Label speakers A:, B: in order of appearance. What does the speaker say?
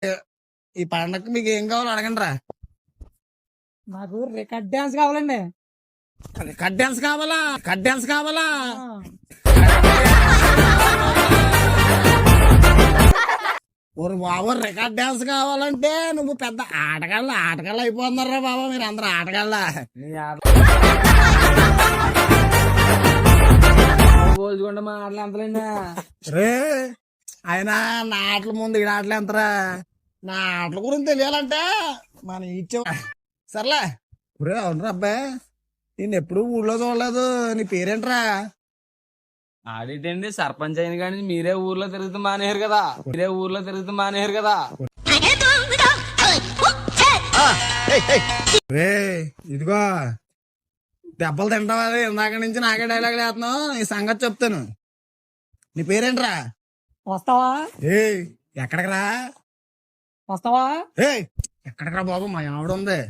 A: ఈ పండగకి మీకు ఏం కావాలో అడగండి రా.
B: నాకు రికార్డ్ డాన్స్ కావాలండి.
A: కట్ డాన్స్ కావాలా? కట్ డాన్స్ కావాలా? ఓరు బాబు, రికార్డ్ డాన్స్ కావాలంటే నువ్వు పెద్ద ఆటగాళ్ళు అయిపోతున్నారా బాబా, మీరు అందరూ ఆటగాళ్ళ.
B: పోల్చుకుంటే మా ఆటలు ఎంతలేండి
A: రే ఆయన నా ఆటల ముందు ఈ ఆటలు ఎంతరా? నా ఆటల గురించి తెలియాలంటే మన ఇచ్చే సర్లే. రే అవునరా అబ్బాయి, నేను ఎప్పుడు ఊళ్ళో చూడలేదు. నీ పేరేంట్రా?
C: ఆడిటండి సర్పంచ్ అయిన కానీ మీరే ఊర్లో తిరుగుతూ మానేరు కదా.
A: రే ఇదిగో, దెబ్బలు తింటావా? ఇందాక నుంచి నాకే డైలాగ్ వేస్తున్నావు. నీ సంగతి చెప్తాను. నీ పేరేంట్రా?
B: వస్తావా?
A: ఏయ్ ఎక్కడికి రా?
B: వస్తావా?
A: ఏయ్ ఎక్కడికి రా బాబు, మా ఆవిడ ఉంది.